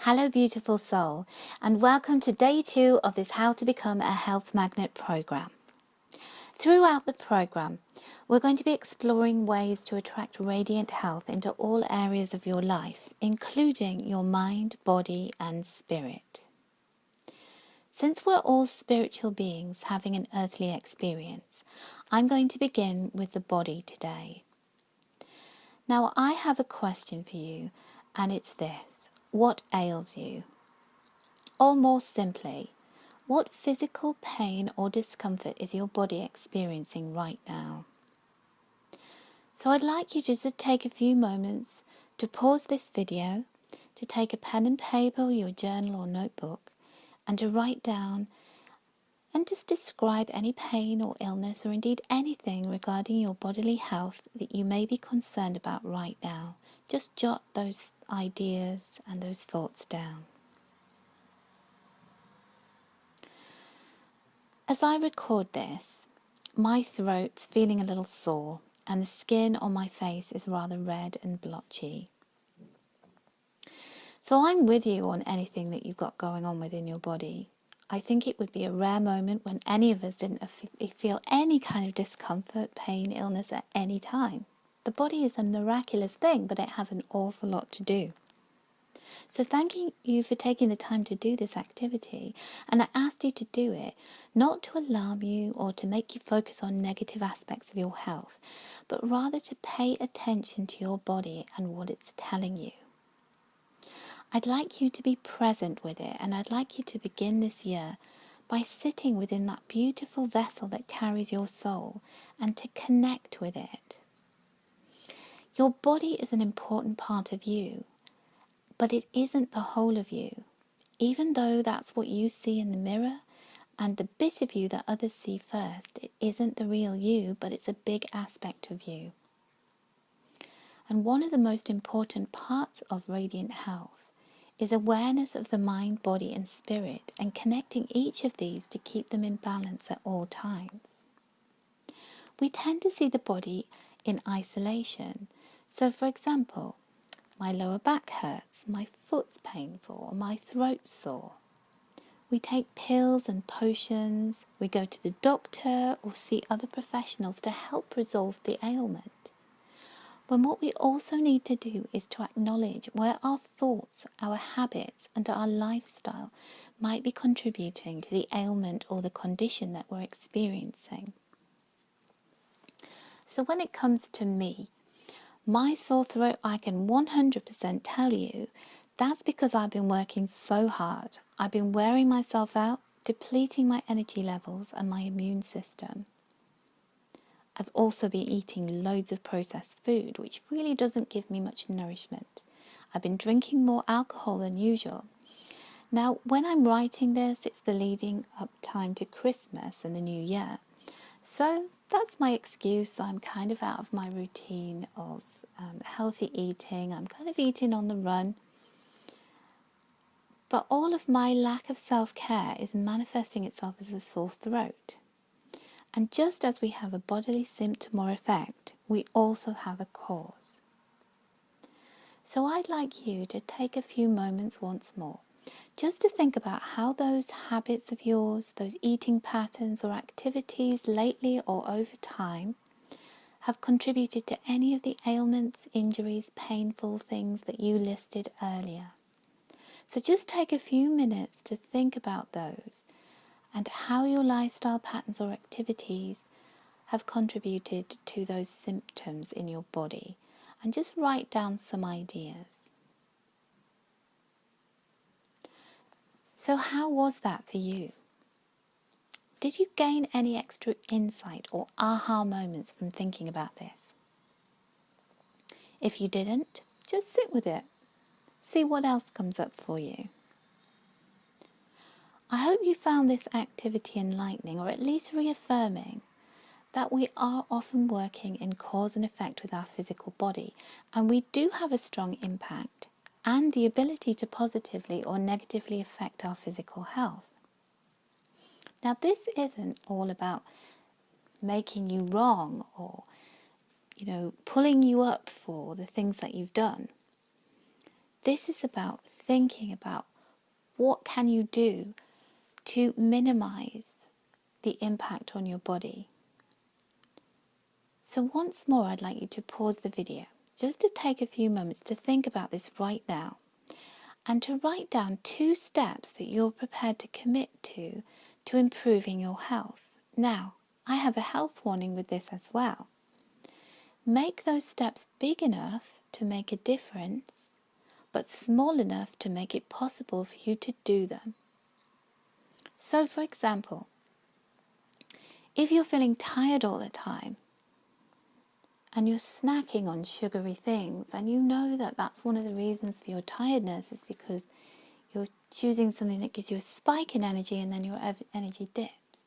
Hello beautiful soul, and welcome to day 2 of this How to Become a Health Magnet program. Throughout the program, we're going to be exploring ways to attract radiant health into all areas of your life, including your mind, body and spirit. Since we're all spiritual beings having an earthly experience, I'm going to begin with the body today. Now I have a question for you, and it's this. What ails you? Or more simply, what physical pain or discomfort is your body experiencing right now? So I'd like you just to take a few moments to pause this video, to take a pen and paper, your journal or notebook, and to write down and just describe any pain or illness or indeed anything regarding your bodily health that you may be concerned about right now. Just jot those ideas and those thoughts down. As I record this, my throat's feeling a little sore and the skin on my face is rather red and blotchy. So I'm with you on anything that you've got going on within your body. I think it would be a rare moment when any of us didn't feel any kind of discomfort, pain, illness at any time. The body is a miraculous thing, but it has an awful lot to do. So thanking you for taking the time to do this activity, and I asked you to do it not to alarm you or to make you focus on negative aspects of your health, but rather to pay attention to your body and what it's telling you. I'd like you to be present with it, and I'd like you to begin this year by sitting within that beautiful vessel that carries your soul and to connect with it. Your body is an important part of you, but it isn't the whole of you, even though that's what you see in the mirror and the bit of you that others see first. It isn't the real you, but it's a big aspect of you. And one of the most important parts of radiant health is awareness of the mind, body and spirit, and connecting each of these to keep them in balance at all times. We tend to see the body in isolation. So for example, my lower back hurts, my foot's painful, or my throat's sore. We take pills and potions, we go to the doctor or see other professionals to help resolve the ailment. When what we also need to do is to acknowledge where our thoughts, our habits and our lifestyle might be contributing to the ailment or the condition that we're experiencing. So when it comes to me, my sore throat, I can 100% tell you, that's because I've been working so hard. I've been wearing myself out, depleting my energy levels and my immune system. I've also been eating loads of processed food, which really doesn't give me much nourishment. I've been drinking more alcohol than usual. Now, when I'm writing this, it's the leading up time to Christmas and the New Year. So that's my excuse. I'm kind of out of my routine of healthy eating. I'm kind of eating on the run. But all of my lack of self-care is manifesting itself as a sore throat. And just as we have a bodily symptom or effect, we also have a cause. So I'd like you to take a few moments once more, just to think about how those habits of yours, those eating patterns or activities lately or over time, have contributed to any of the ailments, injuries, painful things that you listed earlier. So just take a few minutes to think about those and how your lifestyle patterns or activities have contributed to those symptoms in your body, and just write down some ideas. So how was that for you? Did you gain any extra insight or aha moments from thinking about this? If you didn't, just sit with it. See what else comes up for you. I hope you found this activity enlightening, or at least reaffirming that we are often working in cause and effect with our physical body, and we do have a strong impact and the ability to positively or negatively affect our physical health. Now, this isn't all about making you wrong or, pulling you up for the things that you've done. This is about thinking about what can you do to minimize the impact on your body. So once more, I'd like you to pause the video just to take a few moments to think about this right now and to write down 2 steps that you're prepared to commit to improving your health. Now, I have a health warning with this as well. Make those steps big enough to make a difference, but small enough to make it possible for you to do them. So, for example, if you're feeling tired all the time and you're snacking on sugary things, and you know that that's one of the reasons for your tiredness is because you're choosing something that gives you a spike in energy and then your energy dips,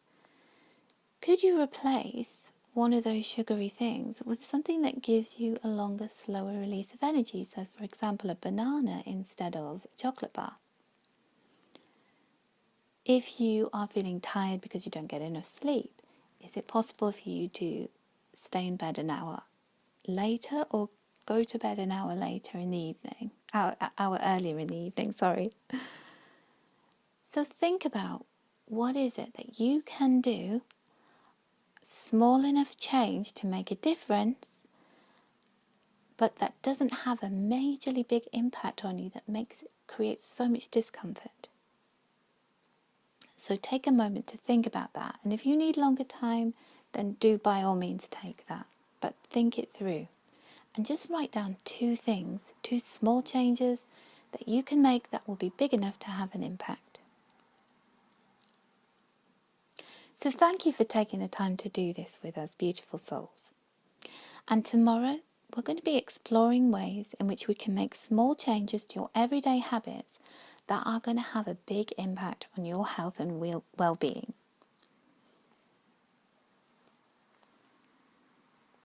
could you replace one of those sugary things with something that gives you a longer, slower release of energy? So, for example, a banana instead of a chocolate bar. If you are feeling tired because you don't get enough sleep, is it possible for you to stay in bed an hour later or go to bed an hour later in the evening? Hour earlier in the evening, sorry. So think about what is it that you can do, small enough change to make a difference, but that doesn't have a majorly big impact on you that creates so much discomfort. So take a moment to think about that. And if you need longer time, then do by all means take that. But think it through. And just write down 2 things, 2 small changes that you can make that will be big enough to have an impact. So thank you for taking the time to do this with us, beautiful souls. And tomorrow, we're going to be exploring ways in which we can make small changes to your everyday habits that are going to have a big impact on your health and well-being.